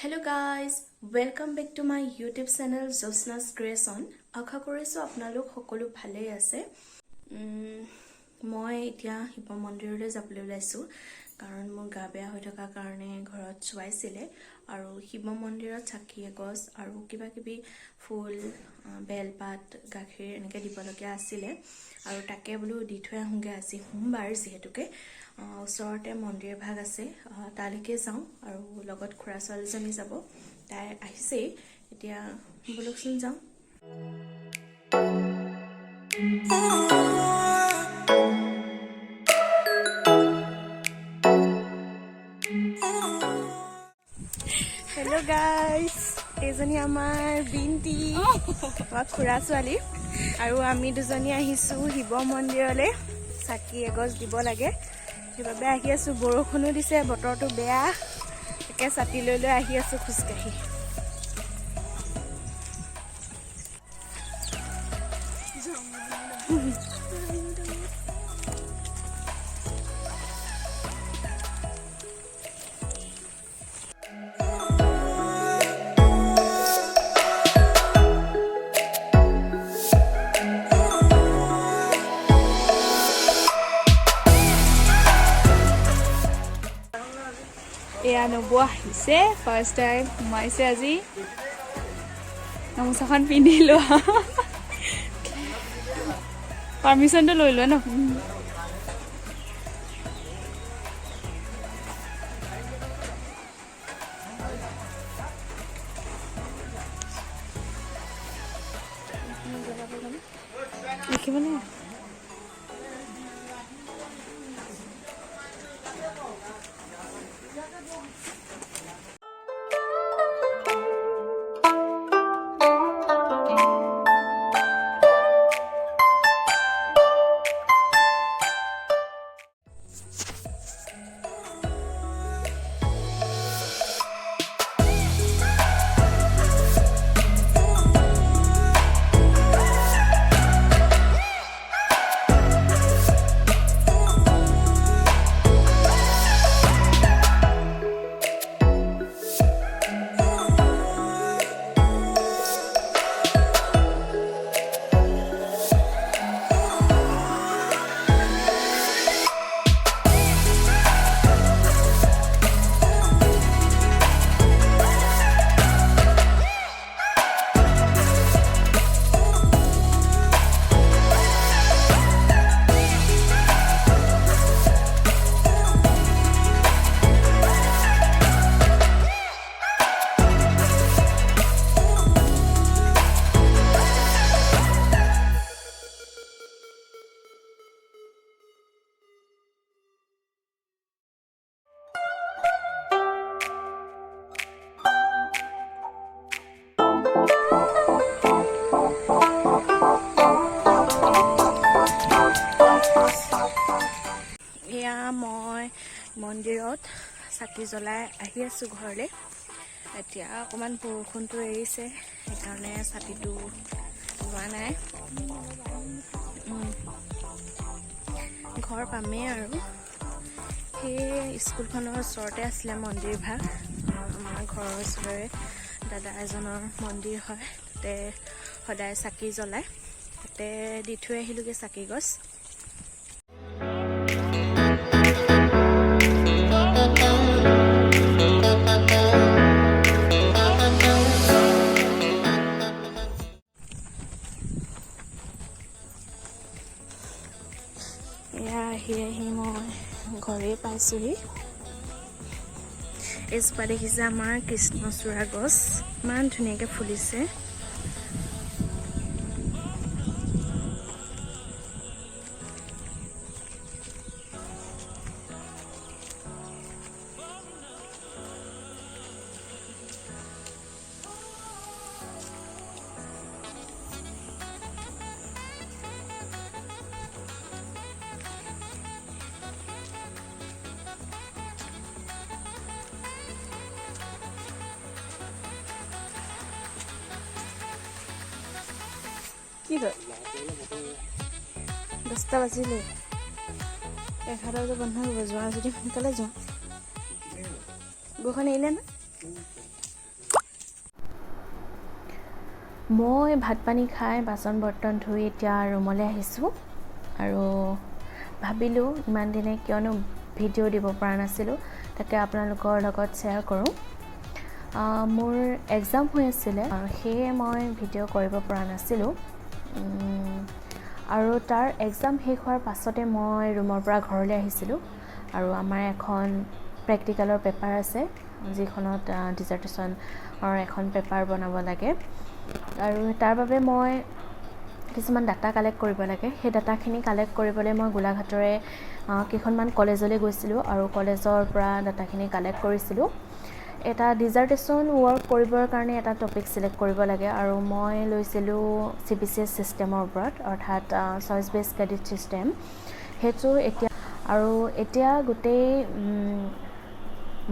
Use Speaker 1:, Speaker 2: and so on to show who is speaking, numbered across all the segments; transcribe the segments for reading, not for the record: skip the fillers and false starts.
Speaker 1: Hello guys, welcome back to my YouTube channel Josna's Creation. আশা কৰিছো আপোনালোক সকলো ভালেই আছে। মই এতিয়া শিৱ মন্দিৰলৈ যাবলৈ ওলাইছো কাৰণ মোৰ গা বেয়া হৈ থকা কাৰণে ঘৰত চুৱাইছিলে আৰু শিৱ মন্দিৰত চাকি এগছ আৰু কিবা কিবি ফুল বেলপাত গাখীৰ এনেকৈ দিবলগীয়া আছিলে আৰু তাকে বোলো দি থৈ আহোঁগে আজি সোমবাৰ যিহেতুকে ওচৰতে মন্দিৰ ভাগ আছে তালৈকে যাওঁ আৰু লগত খুৰা ছোৱালীজনী যাব তাই আহিছে এতিয়া বলকচোন যাওঁ Hello guys, এজনী আমাৰ বিন্তি বা খুৰা ছোৱালী আৰু আমি দুজনী আহিছো শিৱ মন্দিৰলৈ চাকি এগছ দিব লাগে সেইবাবে আহি আছো বৰষুণো দিছে বতৰটো বেয়া একে ছাতি লৈ লৈ আহি আছো খুজকাঢ়ি এয়া নবৌ আহিছে ফাৰ্ষ্ট টাইম সোমাইছে আজি গামোচাখন পিন্ধি লোৱা পাৰ্মিশ্যনটো লৈ লোৱা ন দেখিবনে মই মন্দিৰত চাকি জ্বলাই আহি আছো ঘৰলৈ এতিয়া অকমান বৰষুণটো এৰিছে সেইকাৰণে ছাতিটো লোৱা নাই ঘৰ পামেই আৰু সেই স্কুলখনৰ ওচৰতে আছিলে মন্দিৰ ভাগ আমাৰ ঘৰৰ ওচৰৰে দাদা এজনৰ মন্দিৰ হয় তাতে সদায় চাকি জ্বলাই তাতে দি থৈ আহিলোগৈ চাকি গছ আহি মই ঘৰে পাইছোহি এজোপা দেখিছে আমাৰ কৃষ্ণচূড়া গছ ইমান ধুনীয়াকৈ ফুলিছে কি হয় 10টা বাজিলে 11টা বজাত বন্ধ হ'ব যোৱা যদি সোনকালে যোৱা বৰষুণ এৰিলে না মই ভাত পানী খাই বাচন বৰ্তন ধুই এতিয়া ৰুমলৈ আহিছোঁ আৰু ভাবিলোঁ ইমান দিনে কিয়নো ভিডিঅ' দিব পৰা নাছিলোঁ, তাকে আপোনালোকৰ লগত শ্বেয়াৰ কৰোঁ। মোৰ এক্সাম হৈ আছিলে আৰু সেয়ে মই ভিডিঅ' কৰিব পৰা নাছিলোঁ আৰু তাৰ এক্সাম শেষ হোৱাৰ পাছতে মই ৰুমৰ পৰা ঘৰলৈ আহিছিলোঁ আৰু আমাৰ এখন প্ৰেক্টিকেলৰ পেপাৰ আছে, যিখনত ডিজাৰ্টেশ্যনৰ এখন পেপাৰ বনাব লাগে আৰু তাৰ বাবে মই কিছুমান ডাটা কালেক্ট কৰিব লাগে। সেই ডাটাখিনি কালেক্ট কৰিবলৈ মই গোলাঘাটৰে কেইখনমান কলেজলৈ গৈছিলোঁ আৰু কলেজৰ পৰা ডাটাখিনি কালেক্ট কৰিছিলোঁ। এটা ডিজাৰ্টেশ্যন ৱৰ্ক কৰিবৰ কাৰণে এটা টপিক ছিলেক্ট কৰিব লাগে আৰু মই লৈছিলোঁ CBCS ছিষ্টেমৰ ওপৰত, অৰ্থাৎ চইচ বেছ ক্ৰেডিট ছিষ্টেম। সেইটো এতিয়া গোটেই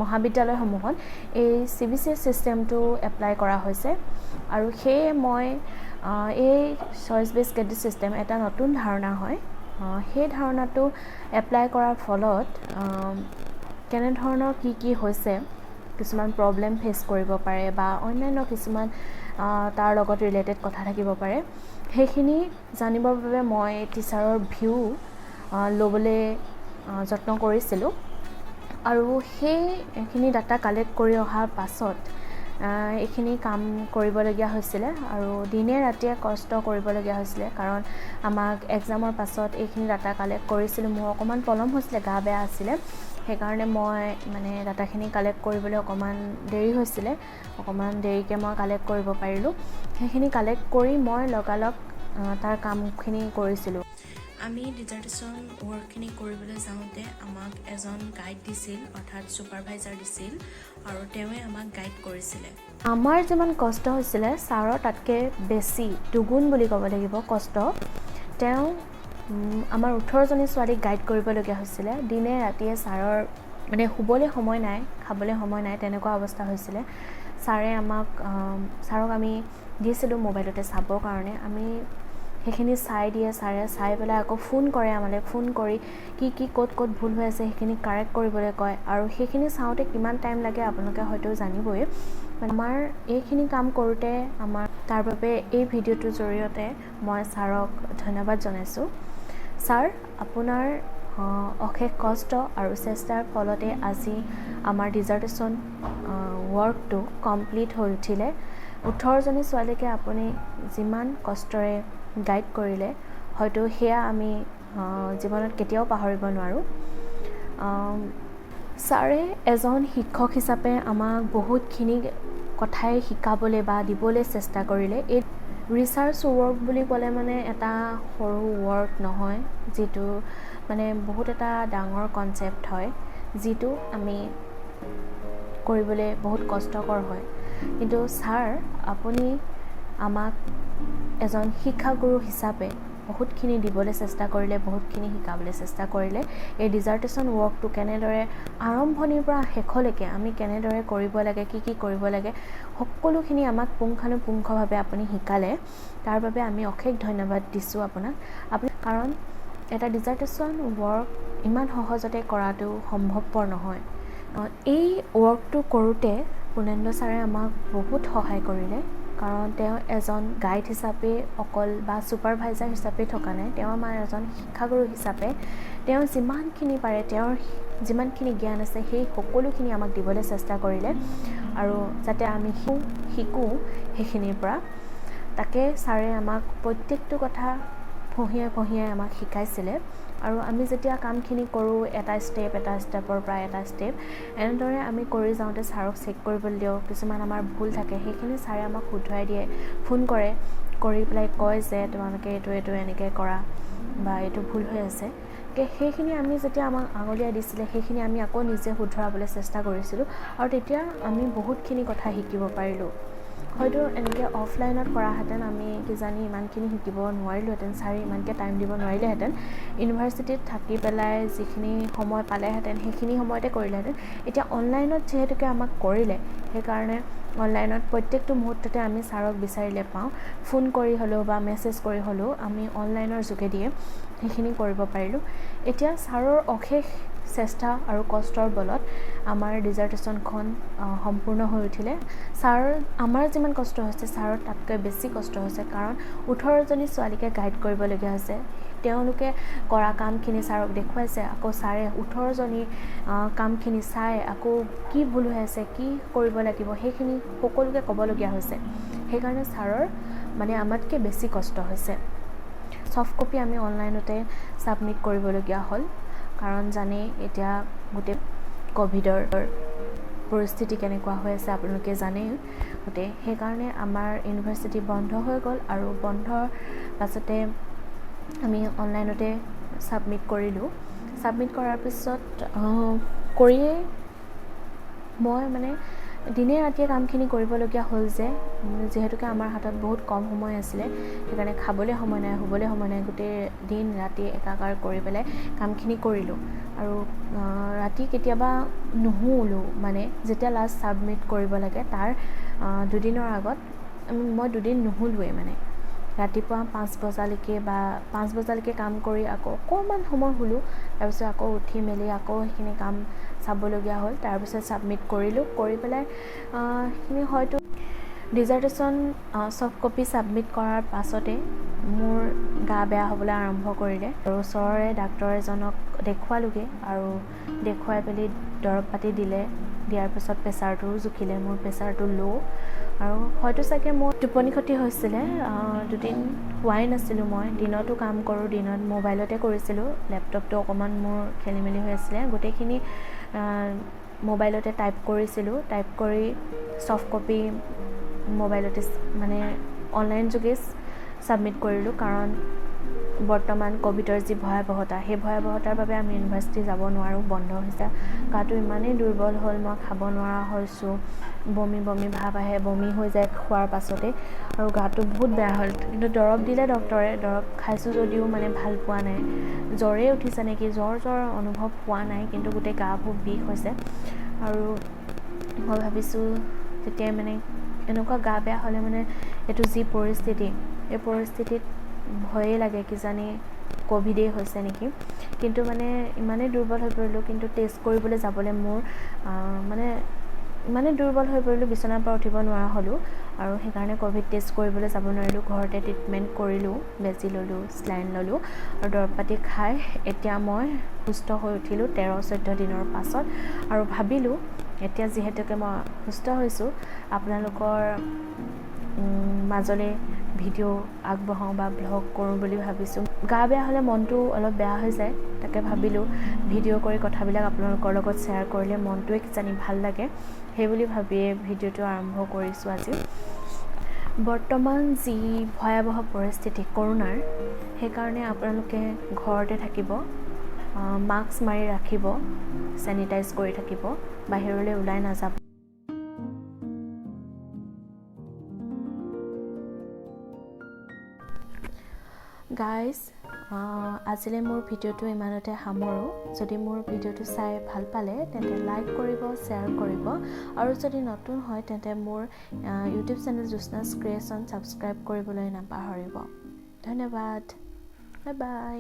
Speaker 1: মহাবিদ্যালয়সমূহত এই CBCS ছিষ্টেমটো এপ্লাই কৰা হৈছে আৰু সেয়ে মই এই চইচ বেছ ক্ৰেডিট ছিষ্টেম এটা নতুন ধাৰণা হয়। সেই ধাৰণাটো এপ্লাই কৰাৰ ফলত কেনেধৰণৰ কি হৈছে, কিছুমান প্ৰব্লেম ফেচ কৰিব পাৰে বা অন্যান্য কিছুমান তাৰ লগত ৰিলেটেড কথা থাকিব পাৰে, সেইখিনি জানিবৰ বাবে মই টিচাৰৰ ভিউ ল'বলৈ যত্ন কৰিছিলোঁ আৰু সেইখিনি ডাটা কালেক্ট কৰি অহাৰ পাছত এইখিনি কাম কৰিবলগীয়া হৈছিলে আৰু দিনে ৰাতিয়ে কষ্ট কৰিবলগীয়া হৈছিলে, কাৰণ আমাক এক্সামৰ পাছত এইখিনি ডাটা কালেক্ট কৰিছিলোঁ। মোৰ অকণমান পলম হৈছিলে, গা বেয়া আছিলে, সেইকাৰণে মই ডাটাখিনি কালেক্ট কৰিবলৈ অকণমান দেৰি হৈছিলে, অকণমান দেৰিকৈ মই কালেক্ট কৰিব পাৰিলোঁ। সেইখিনি কালেক্ট কৰি মই লগালগ তাৰ কামখিনি কৰিছিলোঁ। আমি ডিজাৰ্টেশ্যন ৱৰ্কখিনি কৰিবলৈ যাওঁতে আমাক এজন গাইড দিছিল, অৰ্থাৎ ছুপাৰভাইজাৰ দিছিল আৰু তেওঁৱে আমাক গাইড কৰিছিলে। আমাৰ যিমান কষ্ট হৈছিলে ছাৰৰ তাতকৈ বেছি, দুগুণ বুলি ক'ব লাগিব কষ্ট। তেওঁ আমাৰ 18জনী ছোৱালীক গাইড কৰিবলগীয়া হৈছিলে। দিনে ৰাতিয়ে ছাৰৰ শুবলৈ সময় নাই, খাবলৈ সময় নাই, তেনেকুৱা অৱস্থা হৈছিলে। ছাৰক আমি দিছিলোঁ মোবাইলতে চাবৰ কাৰণে, আমি সেইখিনি চাই দিয়ে, ছাৰে চাই পেলাই আকৌ ফোন কৰে আমালৈ, ফোন কৰি কি ক'ত ভুল হৈ আছে সেইখিনি কাৰেক্ট কৰিবলৈ কয় আৰু সেইখিনি চাওঁতে কিমান টাইম লাগে আপোনালোকে হয়তো জানিবই। আমাৰ এইখিনি কাম কৰোঁতে তাৰ বাবে এই ভিডিঅ'টোৰ জৰিয়তে মই ছাৰক ধন্যবাদ জনাইছোঁ। ছাৰ, আপোনাৰ অশেষ কষ্ট আৰু চেষ্টাৰ ফলতে আজি আমাৰ ডিজাৰ্টেশ্যন ৱৰ্কটো কমপ্লিট হৈ উঠিলে। 18জনী ছোৱালীকে আপুনি যিমান কষ্টৰে গাইড কৰিলে, হয়তো সেয়া আমি জীৱনত কেতিয়াও পাহৰিব নোৱাৰোঁ। ছাৰে এজন শিক্ষক হিচাপে আমাক বহুতখিনি কথাই শিকাবলৈ বা দিবলৈ চেষ্টা কৰিলে। এই ৰিচাৰ্চ ৱৰ্ক বুলি ক'লে এটা সৰু ৱৰ্ক নহয়, যিটো বহুত এটা ডাঙৰ কনচেপ্ট হয়, যিটো আমি কৰিবলৈ বহুত কষ্টকৰ হয়। কিন্তু ছাৰ, আপুনি আমাক এজন শিক্ষাগুৰু হিচাপে বহুতখিনি দিবলৈ চেষ্টা কৰিলে, বহুতখিনি শিকাবলৈ চেষ্টা কৰিলে। এই ডিজাৰ্টেশ্যন ৱৰ্কটো কেনেদৰে আৰম্ভণিৰ পৰা শেষলৈকে আমি কেনেদৰে কৰিব লাগে, কি কৰিব লাগে, সকলোখিনি আমাক পুংখানুপুংখভাৱে আপুনি শিকালে। তাৰ বাবে আমি অশেষ ধন্যবাদ দিছোঁ আপোনাক। কাৰণ এটা ডিজাৰ্টেশ্যন ৱৰ্ক ইমান সহজতে কৰাটো সম্ভৱপৰ নহয়। এই ৱৰ্কটো কৰোঁতে পুৰ্ণেন্দ্ৰ ছাৰে আমাক বহুত সহায় কৰিলে, কাৰণ তেওঁ এজন গাইড হিচাপে অকল বা ছুপাৰভাইজাৰ হিচাপে থকা নাই, তেওঁ আমাৰ এজন শিক্ষাগুৰু হিচাপে তেওঁ যিমানখিনি পাৰে, তেওঁৰ যিমানখিনি জ্ঞান আছে সেই সকলোখিনি আমাক দিবলৈ চেষ্টা কৰিলে আৰু যাতে আমি শিকোঁ সেইখিনিৰ পৰা। তাকে ছাৰে আমাক প্ৰত্যেকটো কথা ফঁহিয়াই আমাক শিকাইছিলে আৰু আমি যেতিয়া কামখিনি কৰোঁ, এটা ষ্টেপৰ পৰা এটা ষ্টেপ এনেদৰে আমি কৰি যাওঁতে ছাৰক চেক কৰিবলৈ দিওঁ, কিছুমান আমাৰ ভুল থাকে, সেইখিনি ছাৰে আমাক শুধৰাই দিয়ে, ফোন কৰি পেলাই কয় যে তোমালোকে এইটো এনেকৈ কৰা বা এইটো ভুল হৈ আছে। সেইখিনি আমি যেতিয়া আমাক আঙুলিয়াই দিছিলে, সেইখিনি আমি আকৌ নিজে শুধৰাবলৈ চেষ্টা কৰিছিলোঁ আৰু তেতিয়া আমি বহুতখিনি কথা শিকিব পাৰিলোঁ। হয়তো এনেকৈ অফলাইনত কৰাহেঁতেন আমি কিজানি ইমানখিনি শিকিব নোৱাৰিলোহেঁতেন, ছাৰে ইমানকৈ টাইম দিব নোৱাৰিলেহেঁতেন। ইউনিভাৰ্চিটিত থাকি পেলাই যিখিনি সময় পালেহেঁতেন সেইখিনি সময়তে কৰিলেহেঁতেন। এতিয়া অনলাইনত যিহেতুকে আমাক কৰিলে, সেইকাৰণে অনলাইনত প্ৰত্যেকটো মুহূৰ্ততে আমি ছাৰক বিচাৰিলে পাওঁ, ফোন কৰি হ'লেও বা মেছেজ কৰি হ'লেও আমি অনলাইনৰ যোগেদিয়ে সেইখিনি কৰিব পাৰিলোঁ। এতিয়া ছাৰৰ অশেষ চেষ্টা আৰু কষ্টৰ বলত আমাৰ ডিজাৰ্টেশ্যনখন সম্পূৰ্ণ হৈ উঠিলে। আমাৰ যিমান কষ্ট হৈছে ছাৰৰ তাতকৈ বেছি কষ্ট হৈছে, কাৰণ 18জনী ছোৱালীকে গাইড কৰিবলগীয়া হৈছে। তেওঁলোকে কৰা কামখিনি ছাৰক দেখুৱাইছে, আকৌ ছাৰে 18জনী কামখিনি চাই আকৌ কি ভুল হৈ আছে, কি কৰিব লাগিব সেইখিনি সকলোকে ক'বলগীয়া হৈছে। সেইকাৰণে ছাৰৰ মানে আমাতকৈ বেছি কষ্ট হৈছে। ছফ্ট কপি আমি অনলাইনতে ছাবমিট কৰিবলগীয়া হ'ল, কাৰণ জানেই এতিয়া গোটেই ক'ভিডৰ পৰিস্থিতি কেনেকুৱা হৈ আছে আপোনালোকে জানেই গোটেই। সেইকাৰণে আমাৰ ইউনিভাৰ্চিটি বন্ধ হৈ গ'ল, আৰু বন্ধৰ পাছতে আমি অনলাইনতে ছাবমিট কৰিলোঁ। ছাবমিট কৰাৰ পিছত কৰিয়েই মই মানে দিনে ৰাতিয়ে কামখিনি কৰিবলগীয়া হ'ল, যিহেতুকে আমাৰ হাতত বহুত কম সময় আছিলে। সেইকাৰণে খাবলৈ সময় নাই, শুবলৈ সময় নাই, গোটেই দিন ৰাতি একাকাৰ কৰি পেলাই কামখিনি কৰিলোঁ। আৰু ৰাতি কেতিয়াবা নুশুলোঁ, মানে যেতিয়া লাষ্ট ছাবমিট কৰিব লাগে তাৰ দুদিনৰ আগত মই দুদিন নুশুলোৱেই। মানে ৰাতিপুৱা 5 বজালৈকে কাম কৰি আকৌ অকণমান সময় শুলোঁ, তাৰপিছত আকৌ উঠি মেলি আকৌ সেইখিনি কাম চাবলগীয়া হ'ল। তাৰপিছত ছাবমিট কৰিলোঁ। কৰি পেলাই সেইখিনি হয়তো ডিজাৰ্টেশ্যন ছফ্ট কপি ছাবমিট কৰাৰ পাছতে মোৰ গা বেয়া হ'বলৈ আৰম্ভ কৰিলে, আৰু ওচৰৰে ডাক্তৰ এজনক দেখুৱালোগৈ, আৰু দেখুৱাই পেলি দৰৱ পাতি দিয়াৰ পিছত প্ৰেছাৰটোও জুখিলে। মোৰ প্ৰেছাৰটো ল', আৰু হয়তো চাগে মোৰ টোপনি ক্ষতি হৈছিলে। দুদিন শুৱাই নাছিলোঁ মই। দিনতো কাম কৰোঁ, দিনত মোবাইলতে কৰিছিলোঁ, লেপটপটো অকণমান মোৰ খেলি মেলি হৈ আছিলে। গোটেইখিনি মোবাইলতে টাইপ কৰিছিলোঁ, টাইপ কৰি ছফ্ট কপি মোবাইলতে মানে অনলাইন যোগে ছাবমিট কৰিলোঁ। কাৰণ বৰ্তমান ক'ভিডৰ যি ভয়াৱহতা, সেই ভয়াৱহতাৰ বাবে আমি ইউনিভাৰ্চিটি যাব নোৱাৰোঁ, বন্ধ হৈছে। গাটো ইমানেই দুৰ্বল হ'ল, মই খাব নোৱাৰা হৈছোঁ, বমি বমি ভাৱ আহে, বমি হৈ যায় খোৱাৰ পাছতে, আৰু গাটো বহুত বেয়া হ'ল। কিন্তু দৰৱ দিলে ডক্তৰে, দৰৱ খাইছোঁ যদিও মানে ভাল পোৱা নাই। জ্বৰেই উঠিছে নেকি, জ্বৰ অনুভৱ হোৱা নাই, কিন্তু গোটেই গাবোৰ বিষ হৈছে। আৰু মই ভাবিছোঁ তেতিয়াই মানে এনেকুৱা গা বেয়া হ'লে মানে এইটো যি পৰিস্থিতি, এই পৰিস্থিতিত ভয়েই লাগে কিজানি ক'ভিডেই হৈছে নেকি। কিন্তু মানে ইমানেই দুৰ্বল হৈ পৰিলোঁ, কিন্তু টেষ্ট কৰিবলৈ যাবলৈ মোৰ মানে ইমানেই দুৰ্বল হৈ পৰিলোঁ, বিচনাৰ পৰা উঠিব নোৱাৰা হ'লোঁ, আৰু সেইকাৰণে ক'ভিড টেষ্ট কৰিবলৈ যাব নোৱাৰিলোঁ। ঘৰতে ট্ৰিটমেণ্ট কৰিলোঁ, বেজী ল'লোঁ, চেলাইন ল'লোঁ, আৰু দৰৱ পাতি খাই এতিয়া মই সুস্থ হৈ উঠিলোঁ 13-14 দিনৰ পাছত। আৰু ভাবিলোঁ এতিয়া যিহেতুকে মই সুস্থ হৈছোঁ, আপোনালোকৰ মাজলৈ ভিডিঅ' আগবঢ়াওঁ বা ব্লগ কৰোঁ বুলি ভাবিছোঁ। গা বেয়া হ'লে মনটো অলপ বেয়া হৈ যায়, তাকে ভাবিলোঁ ভিডিঅ' কৰি কথাবিলাক আপোনালোকৰ লগত শ্বেয়াৰ কৰিলে মনটোৱে কিজানি ভাল লাগে, সেইবুলি ভাবিয়ে ভিডিঅ'টো আৰম্ভ কৰিছোঁ আজি। বৰ্তমান যি ভয়াৱহ পৰিস্থিতি কৰোণাৰ, সেইকাৰণে আপোনালোকে ঘৰতে থাকিব, মাস্ক মাৰি ৰাখিব, চেনিটাইজ কৰি থাকিব, বাহিৰলৈ ওলাই নাযাব। গাইজ, আজিলৈ মোৰ ভিডিঅ'টো ইমানতে সামৰোঁ। যদি মোৰ ভিডিঅ'টো চাই ভাল পালে তেন্তে লাইক কৰিব, শ্বেয়াৰ কৰিব, আৰু যদি নতুন হয় তেন্তে মোৰ ইউটিউব চেনেল জ্যোৎস্নাছ ক্ৰিয়েশ্যন ছাবস্ক্ৰাইব কৰিবলৈ নাপাহৰিব। ধন্যবাদ, বাই বাই।